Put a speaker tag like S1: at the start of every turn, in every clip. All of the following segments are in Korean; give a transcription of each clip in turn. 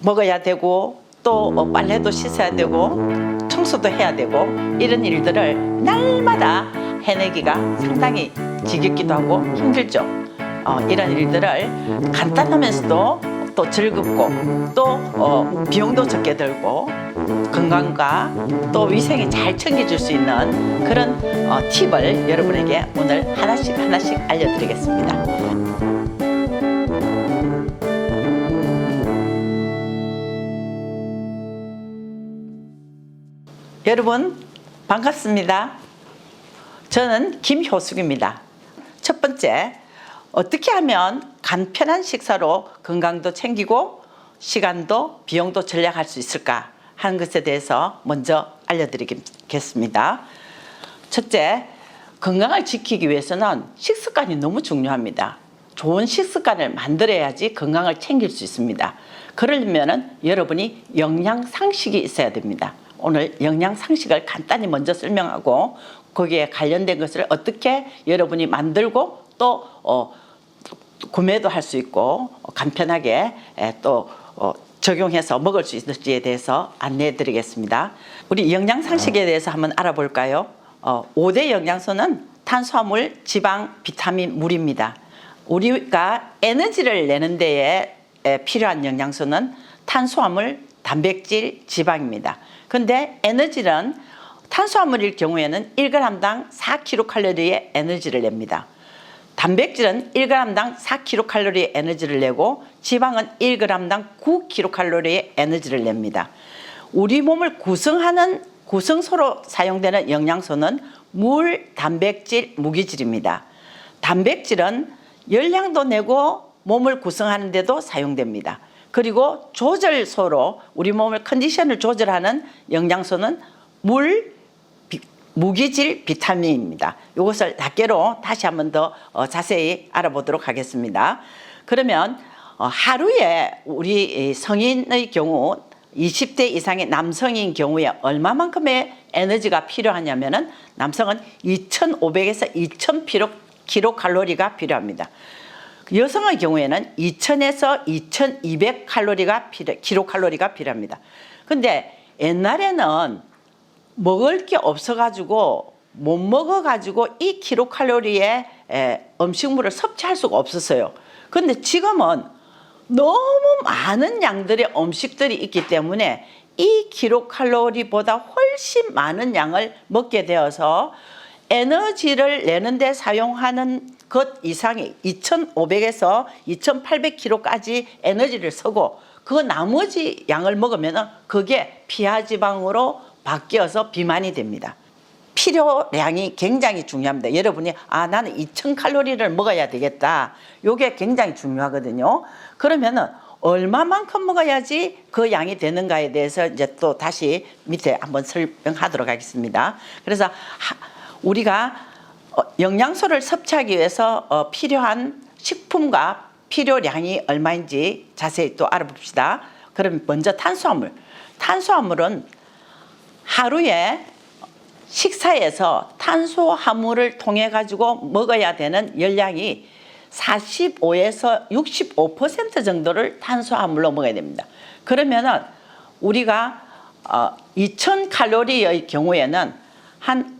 S1: 먹어야 되고 또 빨래도 씻어야 되고 청소도 해야 되고 이런 일들을 날마다 해내기가 상당히 지겹기도 하고 힘들죠. 이런 일들을 간단하면서도 또 즐겁고 또 비용도 적게 들고 건강과 또 위생이 잘 챙겨줄 수 있는 그런 팁을 여러분에게 오늘 하나씩 알려드리겠습니다. 여러분 반갑습니다. 저는 김효숙입니다. 첫 번째, 어떻게 하면 간편한 식사로 건강도 챙기고 시간도 비용도 절약할 수 있을까 하는 것에 대해서 먼저 알려드리겠습니다. 첫째, 건강을 지키기 위해서는 식습관이 너무 중요합니다. 좋은 식습관을 만들어야지 건강을 챙길 수 있습니다. 그러려면 여러분이 영양상식이 있어야 됩니다. 오늘 영양상식을 간단히 먼저 설명하고 거기에 관련된 것을 어떻게 여러분이 만들고 또 구매도 할 수 있고 간편하게 또 적용해서 먹을 수 있을지에 대해서 안내해 드리겠습니다. 우리 영양상식에 대해서 한번 알아볼까요? 5대 영양소는 탄수화물, 지방, 비타민, 물입니다. 우리가 에너지를 내는 데에 필요한 영양소는 탄수화물, 단백질, 지방입니다. 근데 에너지는 탄수화물일 경우에는 1g당 4kcal의 에너지를 냅니다. 단백질은 1g당 4kcal의 에너지를 내고 지방은 1g당 9kcal의 에너지를 냅니다. 우리 몸을 구성하는 구성소로 사용되는 영양소는 물, 단백질, 무기질입니다. 단백질은 열량도 내고 몸을 구성하는 데도 사용됩니다. 그리고 조절소로 우리 몸의 컨디션을 조절하는 영양소는 물, 무기질, 비타민입니다. 이것을 낱개로 다시 한번 더 자세히 알아보도록 하겠습니다. 그러면 하루에 우리 성인의 경우 20대 이상의 남성인 경우에 얼마만큼의 에너지가 필요하냐면은 남성은 2,500에서 2,000kcal가 필요합니다. 여성의 경우에는 2,000에서 2,200kcal가 필요합니다. 근데 옛날에는 먹을 게 없어가지고 못 먹어가지고 이 킬로칼로리의 음식물을 섭취할 수가 없었어요. 근데 지금은 너무 많은 양들의 음식들이 있기 때문에 이 킬로칼로리보다 훨씬 많은 양을 먹게 되어서 에너지를 내는데 사용하는 것 이상이 2,500에서 2,800kcal까지 에너지를 쓰고 그 나머지 양을 먹으면 그게 피하지방으로 바뀌어서 비만이 됩니다. 필요량이 굉장히 중요합니다. 여러분이 나는 2,000칼로리를 먹어야 되겠다. 이게 굉장히 중요하거든요. 그러면은 얼마만큼 먹어야지 그 양이 되는가에 대해서 이제 또 다시 밑에 한번 설명하도록 하겠습니다. 그래서 우리가 영양소를 섭취하기 위해서 필요한 식품과 필요량이 얼마인지 자세히 또 알아봅시다. 그럼 먼저 탄수화물. 탄수화물은 하루에 식사에서 탄수화물을 통해 가지고 먹어야 되는 열량이 45에서 65% 정도를 탄수화물로 먹어야 됩니다. 그러면은 우리가 2,000칼로리의 경우에는 한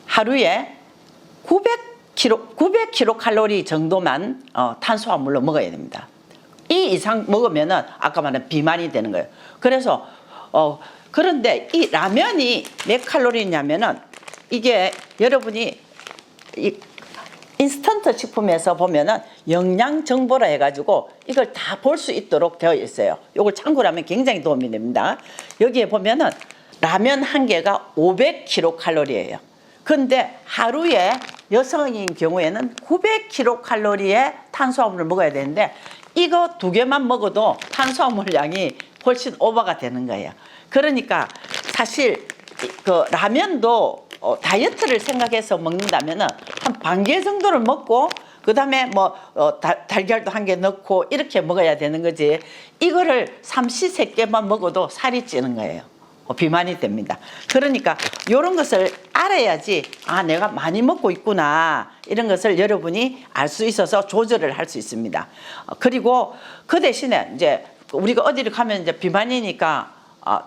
S1: 하루에 900kcal 정도만 탄수화물로 먹어야 됩니다. 이 이상 먹으면은 아까 말한 비만이 되는 거예요. 그래서 그런데 이 라면이 몇 칼로리냐면은 이게 여러분이 이 인스턴트 식품에서 보면은 영양 정보라 해가지고 이걸 다 볼 수 있도록 되어 있어요. 이걸 참고로 하면 굉장히 도움이 됩니다. 여기에 보면은 라면 한 개가 500kcal예요. 근데 하루에 여성인 경우에는 900kcal의 탄수화물을 먹어야 되는데 이거 두 개만 먹어도 탄수화물 양이 훨씬 오버가 되는 거예요. 그러니까 사실 그 라면도 다이어트를 생각해서 먹는다면은 한 반 개 정도를 먹고 그 다음에 뭐 달걀도 한 개 넣고 이렇게 먹어야 되는 거지. 이거를 삼시세끼만 먹어도 살이 찌는 거예요. 비만이 됩니다. 그러니까 이런 것을 알아야지 내가 많이 먹고 있구나 이런 것을 여러분이 알 수 있어서 조절을 할 수 있습니다. 그리고 그 대신에 이제 우리가 어디를 가면 이제 비만이니까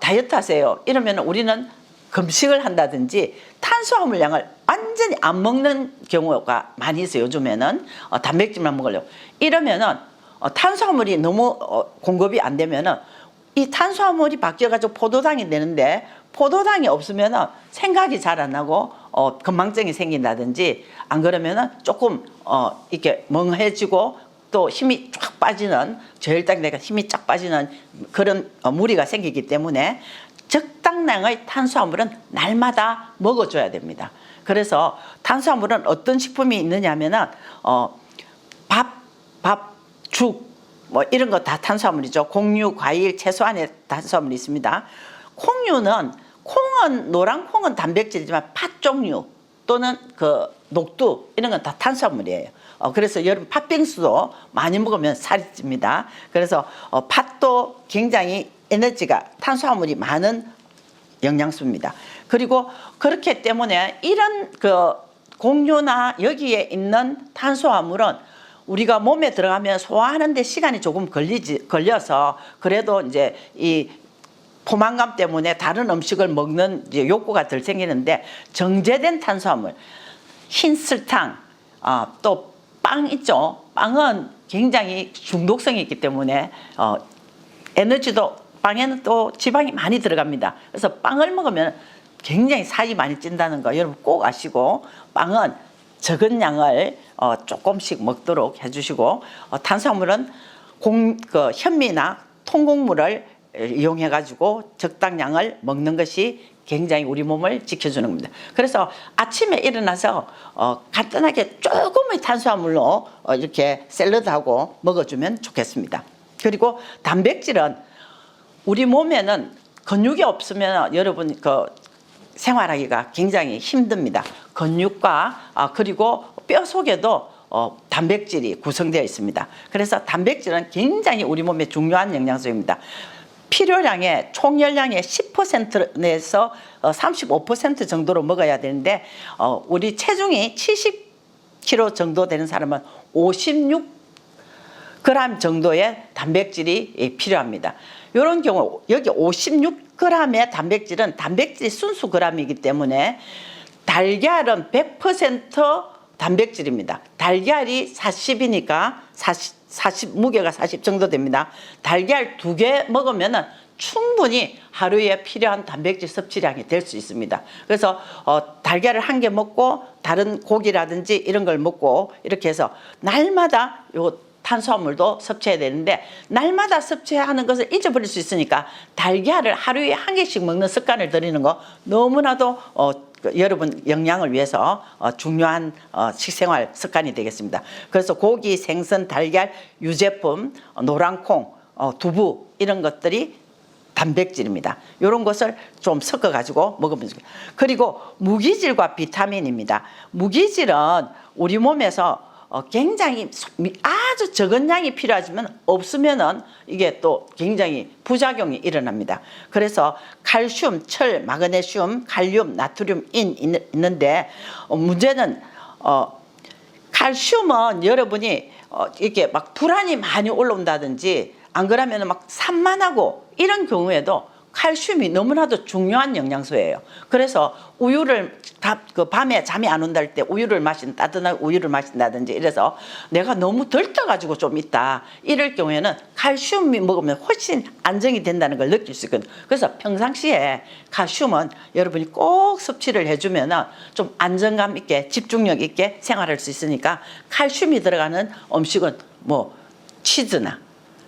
S1: 다이어트 하세요. 이러면 우리는 금식을 한다든지 탄수화물량을 완전히 안 먹는 경우가 많이 있어요. 요즘에는 단백질만 먹으려고. 이러면은 탄수화물이 너무 공급이 안 되면은 이 탄수화물이 바뀌어가지고 포도당이 되는데 포도당이 없으면은 생각이 잘 안 나고 건망증이 생긴다든지 안 그러면은 조금 이렇게 멍해지고 또 힘이 쫙 빠지는 저혈당 내가 힘이 쫙 빠지는 그런 무리가 생기기 때문에 적당량의 탄수화물은 날마다 먹어줘야 됩니다. 그래서 탄수화물은 어떤 식품이 있느냐 하면은 밥, 죽 뭐 이런 거 다 탄수화물이죠. 곡류, 과일, 채소 안에 탄수화물이 있습니다. 콩은 노란 콩은 단백질이지만 팥 종류 또는 그 녹두 이런 건 다 탄수화물이에요. 그래서 여러분 팥빙수도 많이 먹으면 살이 찝니다. 그래서 팥도 굉장히 에너지가 탄수화물이 많은 영양소입니다. 그리고 그렇기 때문에 이런 그 곡류나 여기에 있는 탄수화물은 우리가 몸에 들어가면 소화하는 데 시간이 조금 걸려서 그래도 이제 이 포만감 때문에 다른 음식을 먹는 이제 욕구가 덜 생기는데 정제된 탄수화물, 흰 설탕, 또 빵 있죠. 빵은 굉장히 중독성이 있기 때문에 에너지도 빵에는 또 지방이 많이 들어갑니다. 그래서 빵을 먹으면 굉장히 살이 많이 찐다는 거 여러분 꼭 아시고 빵은 적은 양을 조금씩 먹도록 해주시고 탄수화물은 현미나 통곡물을 이용해 가지고 적당량을 먹는 것이 굉장히 우리 몸을 지켜주는 겁니다. 그래서 아침에 일어나서 간단하게 조금의 탄수화물로 이렇게 샐러드하고 먹어주면 좋겠습니다. 그리고 단백질은 우리 몸에는 근육이 없으면 여러분 생활하기가 굉장히 힘듭니다. 근육과 그리고 뼈 속에도 단백질이 구성되어 있습니다. 그래서 단백질은 굉장히 우리 몸에 중요한 영양소입니다. 필요량의 총열량의 10%에서 35% 정도로 먹어야 되는데 우리 체중이 70kg 정도 되는 사람은 56g 정도의 단백질이 필요합니다. 이런 경우 여기 56g의 단백질은 단백질 순수 g이기 때문에 달걀은 100% 단백질입니다. 달걀이 40이니까 40 무게가 40 정도 됩니다. 달걀 2개 먹으면 충분히 하루에 필요한 단백질 섭취량이 될 수 있습니다. 그래서 달걀을 1개 먹고 다른 고기라든지 이런 걸 먹고 이렇게 해서 날마다 요 탄수화물도 섭취해야 되는데 날마다 섭취하는 것을 잊어버릴 수 있으니까 달걀을 하루에 1개씩 먹는 습관을 들이는 거 너무나도 여러분 영양을 위해서 중요한 식생활 습관이 되겠습니다. 그래서 고기, 생선, 달걀, 유제품, 노란콩, 두부 이런 것들이 단백질입니다. 이런 것을 좀 섞어 가지고 먹으면 좋겠습니다. 그리고 무기질과 비타민입니다. 무기질은 우리 몸에서 굉장히 아주 적은 양이 필요하지만 없으면은 이게 또 굉장히 부작용이 일어납니다. 그래서 칼슘, 철, 마그네슘, 칼륨, 나트륨, 인 있는데 문제는 칼슘은 여러분이 이렇게 막 불안이 많이 올라온다든지 안 그러면 막 산만하고 이런 경우에도 칼슘이 너무나도 중요한 영양소예요. 그래서 우유를 밤에 잠이 안 온다 할 때 따뜻한 우유를 마신다든지 이래서 내가 너무 들떠가지고 좀 있다 이럴 경우에는 칼슘이 먹으면 훨씬 안정이 된다는 걸 느낄 수 있거든요. 그래서 평상시에 칼슘은 여러분이 꼭 섭취를 해주면 좀 안정감 있게 집중력 있게 생활할 수 있으니까 칼슘이 들어가는 음식은 뭐 치즈나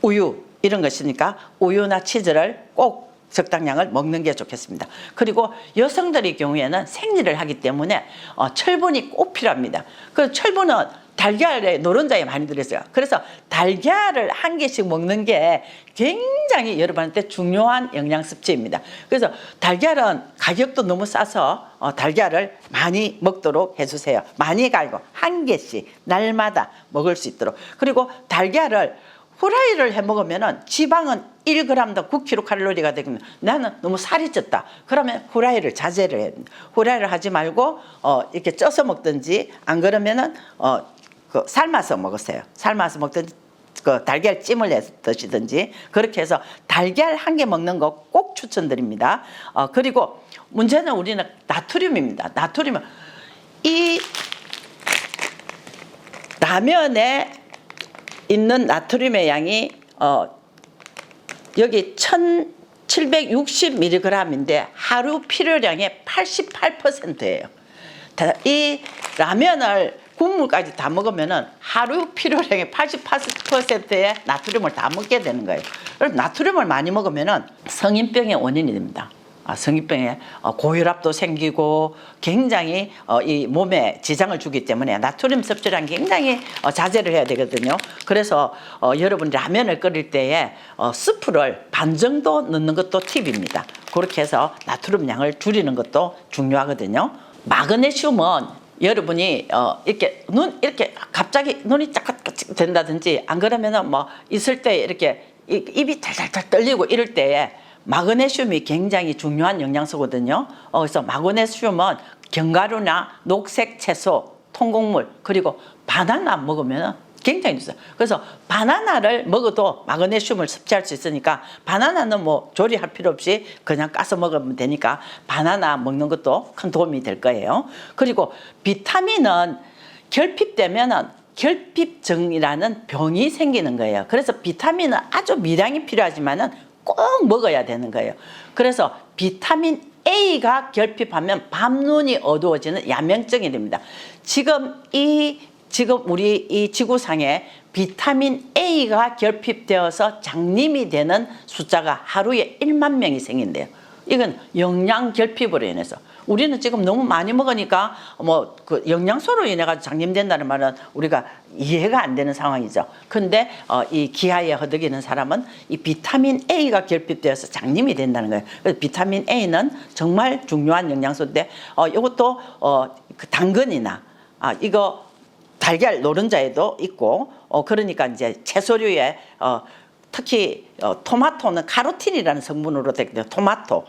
S1: 우유 이런 것이니까 우유나 치즈를 꼭 적당량을 먹는 게 좋겠습니다. 그리고 여성들의 경우에는 생리를 하기 때문에 철분이 꼭 필요합니다. 그 철분은 달걀에 노른자에 많이 들어있어요. 그래서 달걀을 1개씩 먹는 게 굉장히 여러분한테 중요한 영양 섭취입니다. 그래서 달걀은 가격도 너무 싸서 달걀을 많이 먹도록 해주세요. 많이 갈고 1개씩 날마다 먹을 수 있도록. 그리고 달걀을 후라이를 해 먹으면 지방은 1g당 9kcal가 되면 나는 너무 살이 쪘다. 그러면 후라이를 자제를 해야 됩니다. 후라이를 하지 말고 이렇게 쪄서 먹든지 안 그러면은 삶아서 먹으세요. 삶아서 먹든지 그 달걀찜을 해서 드시든지 그렇게 해서 달걀 한 개 먹는 거 꼭 추천드립니다. 그리고 문제는 우리는 나트륨입니다. 나트륨은 이 라면에 있는 나트륨의 양이 여기 1760mg인데 하루 필요량의 88%예요. 이 라면을 국물까지 다 먹으면은 하루 필요량의 88%의 나트륨을 다 먹게 되는 거예요. 그래서 나트륨을 많이 먹으면은 성인병의 원인이 됩니다. 성인병에 고혈압도 생기고 굉장히 이 몸에 지장을 주기 때문에 나트륨 섭취량 굉장히 자제를 해야 되거든요. 그래서 여러분 라면을 끓일 때에 스프를 반 정도 넣는 것도 팁입니다. 그렇게 해서 나트륨 양을 줄이는 것도 중요하거든요. 마그네슘은 여러분이 이렇게 이렇게 갑자기 눈이 짝짝 된다든지 안 그러면은 뭐 있을 때 이렇게 입이 달달달 떨리고 이럴 때에 마그네슘이 굉장히 중요한 영양소거든요. 그래서 마그네슘은 견과류나 녹색 채소, 통곡물 그리고 바나나 먹으면 굉장히 좋아요. 그래서 바나나를 먹어도 마그네슘을 섭취할 수 있으니까 바나나는 뭐 조리할 필요 없이 그냥 까서 먹으면 되니까 바나나 먹는 것도 큰 도움이 될 거예요. 그리고 비타민은 결핍되면은 결핍증이라는 병이 생기는 거예요. 그래서 비타민은 아주 미량이 필요하지만은 꼭 먹어야 되는 거예요. 그래서 비타민 A가 결핍하면 밤눈이 어두워지는 야명증이 됩니다. 지금 우리 이 지구상에 비타민 A가 결핍되어서 장님이 되는 숫자가 하루에 1만 명이 생긴대요. 이건 영양 결핍으로 인해서. 우리는 지금 너무 많이 먹으니까 뭐 그 영양소로 인해 가지고 장님된다는 말은 우리가 이해가 안 되는 상황이죠. 근데 이 기아에 허덕이는 사람은 이 비타민 A가 결핍되어서 장님이 된다는 거예요. 그래서 비타민 A는 정말 중요한 영양소인데 이것도 그 당근이나 이거 달걀 노른자에도 있고 그러니까 이제 채소류에 특히 토마토는 카로틴이라는 성분으로 되기 때문에 토마토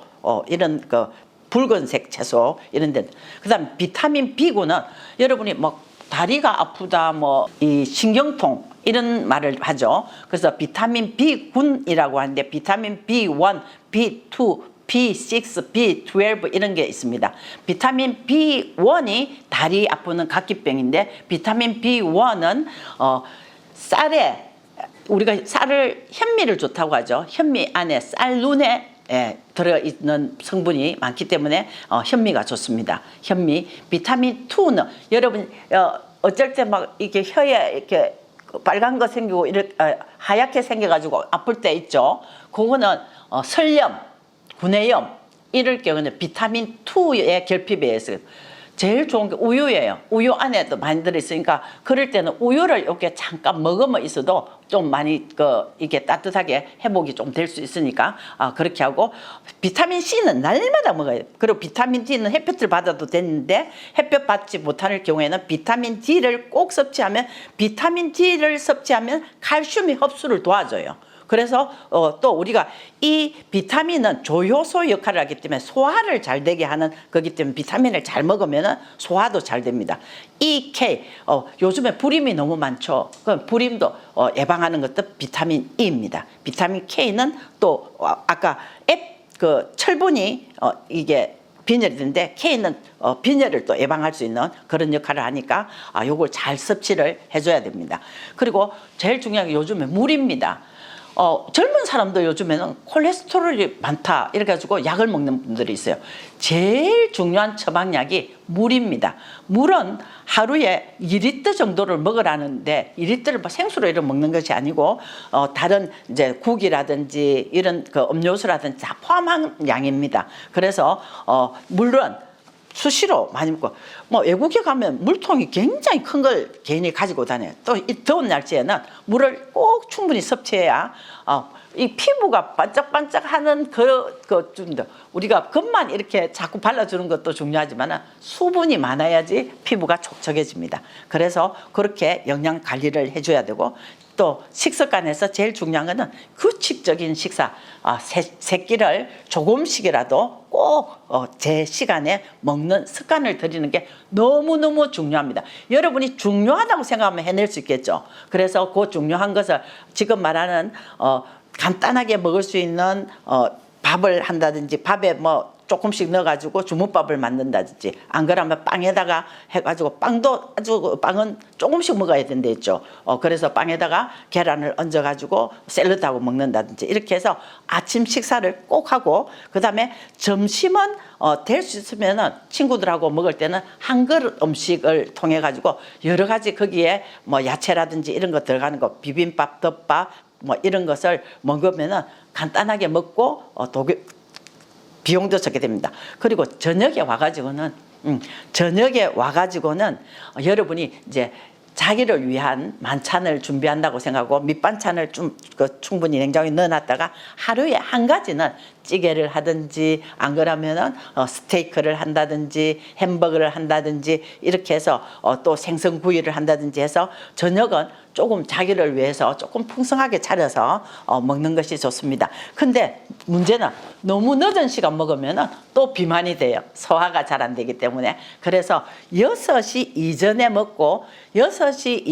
S1: 이런 그 붉은색 채소 이런 데 그다음 비타민 B군은 여러분이 뭐 다리가 아프다 뭐 이 신경통 이런 말을 하죠. 그래서 비타민 B군이라고 하는데 비타민 B1, B2, B6, B12 이런 게 있습니다. 비타민 B1이 다리 아프는 각기병인데 비타민 B1은 쌀에 우리가 쌀을 현미를 좋다고 하죠. 현미 안에 쌀눈에 들어있는 성분이 많기 때문에 현미가 좋습니다. 현미. 비타민 2는 여러분 어쩔 때 막 이렇게 혀에 이렇게 빨간 거 생기고 이렇게 하얗게 생겨가지고 아플 때 있죠. 그거는 설염, 구내염 이럴 경우는 비타민 2의 결핍에 의해서 제일 좋은 게 우유예요. 우유 안에도 많이 들어있으니까 그럴 때는 우유를 이렇게 잠깐 먹으면 있어도 좀 많이 이게 따뜻하게 회복이 좀 될 수 있으니까 그렇게 하고 비타민 C는 날마다 먹어요. 그리고 비타민 D는 햇볕을 받아도 되는데 햇볕 받지 못할 경우에는 비타민 D를 꼭 섭취하면 비타민 D를 섭취하면 칼슘이 흡수를 도와줘요. 그래서 또 우리가 이 비타민은 조효소 역할을 하기 때문에 소화를 잘 되게 하는 거기 때문에 비타민을 잘 먹으면 소화도 잘 됩니다. 이 K 요즘에 불임이 너무 많죠. 그럼 불임도 예방하는 것도 비타민 E입니다. 비타민 K는 또 아까 그 철분이 이게 빈혈이 되는데 K는 빈혈을 또 예방할 수 있는 그런 역할을 하니까 요걸 잘 섭취를 해줘야 됩니다. 그리고 제일 중요한 게 요즘에 물입니다. 젊은 사람도 요즘에는 콜레스테롤이 많다 이렇게 가지고 약을 먹는 분들이 있어요. 제일 중요한 처방약이 물입니다. 물은 하루에 2리터 정도를 먹으라는데 2리터를 뭐 생수로 이렇게 먹는 것이 아니고 다른 이제 국이라든지 이런 그 음료수라든지 다 포함한 양입니다. 그래서 물은 수시로 많이 먹고 뭐 외국에 가면 물통이 굉장히 큰 걸 개인이 가지고 다녀요. 또 이 더운 날씨에는 물을 꼭 충분히 섭취해야 이 피부가 반짝반짝하는 좀 우리가 겉만 이렇게 자꾸 발라주는 것도 중요하지만 수분이 많아야지 피부가 촉촉해집니다. 그래서 그렇게 영양 관리를 해줘야 되고 또 식습관에서 제일 중요한 거는 규칙적인 식사. 세 끼를 조금씩이라도 꼭 제 시간에 먹는 습관을 들이는 게 너무너무 중요합니다. 여러분이 중요하다고 생각하면 해낼 수 있겠죠. 그래서 그 중요한 것을 지금 말하는 간단하게 먹을 수 있는 밥을 한다든지 밥에 뭐 조금씩 넣어가지고 주먹밥을 만든다든지 안 그러면 빵에다가 해가지고 빵은 조금씩 먹어야 된다 했죠. 그래서 빵에다가 계란을 얹어가지고 샐러드하고 먹는다든지 이렇게 해서 아침 식사를 꼭 하고 그 다음에 점심은 될 수 있으면은 친구들하고 먹을 때는 한 그릇 음식을 통해 가지고 여러 가지 거기에 뭐 야채라든지 이런 거 들어가는 거 비빔밥, 덮밥 뭐 이런 것을 먹으면은 간단하게 먹고 비용도 적게 됩니다. 그리고 저녁에 와가지고는 여러분이 이제 자기를 위한 만찬을 준비한다고 생각하고 밑반찬을 좀 충분히 냉장고에 넣어놨다가 하루에 한 가지는 찌개를 하든지 안 그러면은 스테이크를 한다든지 햄버거를 한다든지 이렇게 해서 또 생선구이를 한다든지 해서 저녁은 조금 자기를 위해서 조금 풍성하게 차려서 먹는 것이 좋습니다. 근데 문제는 너무 늦은 시간 먹으면은 또 비만이 돼요. 소화가 잘 안 되기 때문에. 그래서 6시 이전에 먹고 6시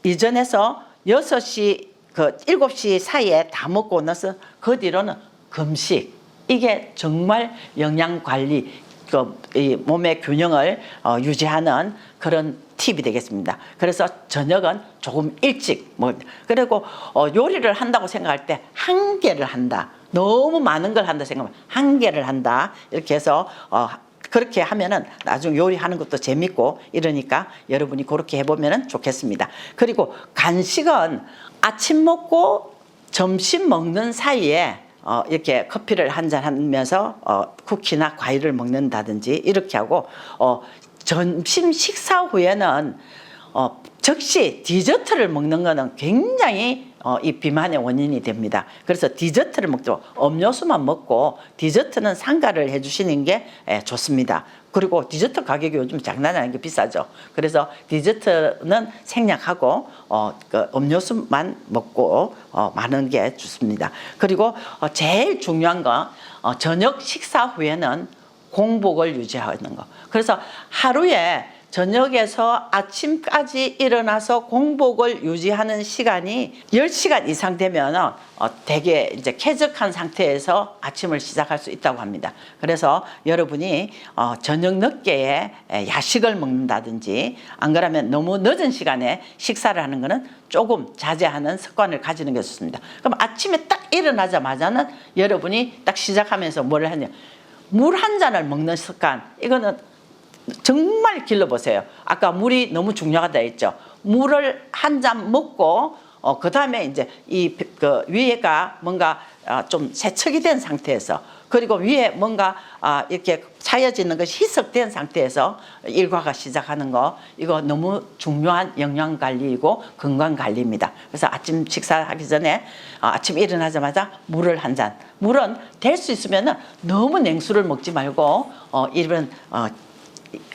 S1: 이전에서 6시 7시 사이에 다 먹고 나서 그 뒤로는 금식. 이게 정말 영양 관리, 이 몸의 균형을 유지하는 그런 팁이 되겠습니다. 그래서 저녁은 조금 일찍 그리고 요리를 한다고 생각할 때 한 개를 한다. 너무 많은 걸 한다 생각하면 한 개를 한다. 이렇게 해서 그렇게 하면은 나중에 요리하는 것도 재밌고 이러니까 여러분이 그렇게 해보면 좋겠습니다. 그리고 간식은 아침 먹고 점심 먹는 사이에 이렇게 커피를 한 잔 하면서 쿠키나 과일을 먹는다든지 이렇게 하고 점심 식사 후에는 즉시 디저트를 먹는 것은 굉장히 이 비만의 원인이 됩니다. 그래서 디저트를 먹죠. 음료수만 먹고 디저트는 상가를 해주시는 게 좋습니다. 그리고 디저트 가격이 요즘 장난 아니게 비싸죠. 그래서 디저트는 생략하고 음료수만 먹고 마는 게 좋습니다. 그리고 제일 중요한 건 저녁 식사 후에는 공복을 유지하는 거. 그래서 하루에 저녁에서 아침까지 일어나서 공복을 유지하는 시간이 10시간 이상 되면 되게 이제 쾌적한 상태에서 아침을 시작할 수 있다고 합니다. 그래서 여러분이 저녁 늦게에 야식을 먹는다든지 안 그러면 너무 늦은 시간에 식사를 하는 거는 조금 자제하는 습관을 가지는 게 좋습니다. 그럼 아침에 딱 일어나자마자는 여러분이 딱 시작하면서 뭘 하냐. 물 한 잔을 먹는 습관. 이거는 정말 길러보세요. 아까 물이 너무 중요하다 했죠. 물을 한 잔 먹고 그 다음에 이제 위에가 뭔가 좀 세척이 된 상태에서 그리고 위에 뭔가 이렇게 차여지는 것이 희석된 상태에서 일과가 시작하는 거 이거 너무 중요한 영양 관리이고 건강 관리입니다. 그래서 아침 식사하기 전에 아침 일어나자마자 물을 한 잔. 물은 될 수 있으면 너무 냉수를 먹지 말고 이런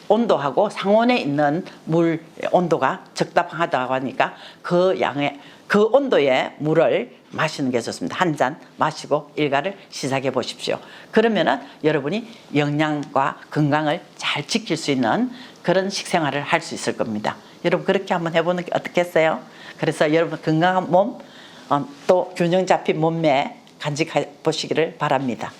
S1: 온도하고 상온에 있는 물 온도가 적당하다고 하니까 그 온도의 물을 마시는 게 좋습니다. 한 잔 마시고 일과를 시작해 보십시오. 그러면은 여러분이 영양과 건강을 잘 지킬 수 있는 그런 식생활을 할 수 있을 겁니다. 여러분 그렇게 한번 해보는 게 어떻겠어요? 그래서 여러분 건강한 몸, 또 균형 잡힌 몸매 간직해 보시기를 바랍니다.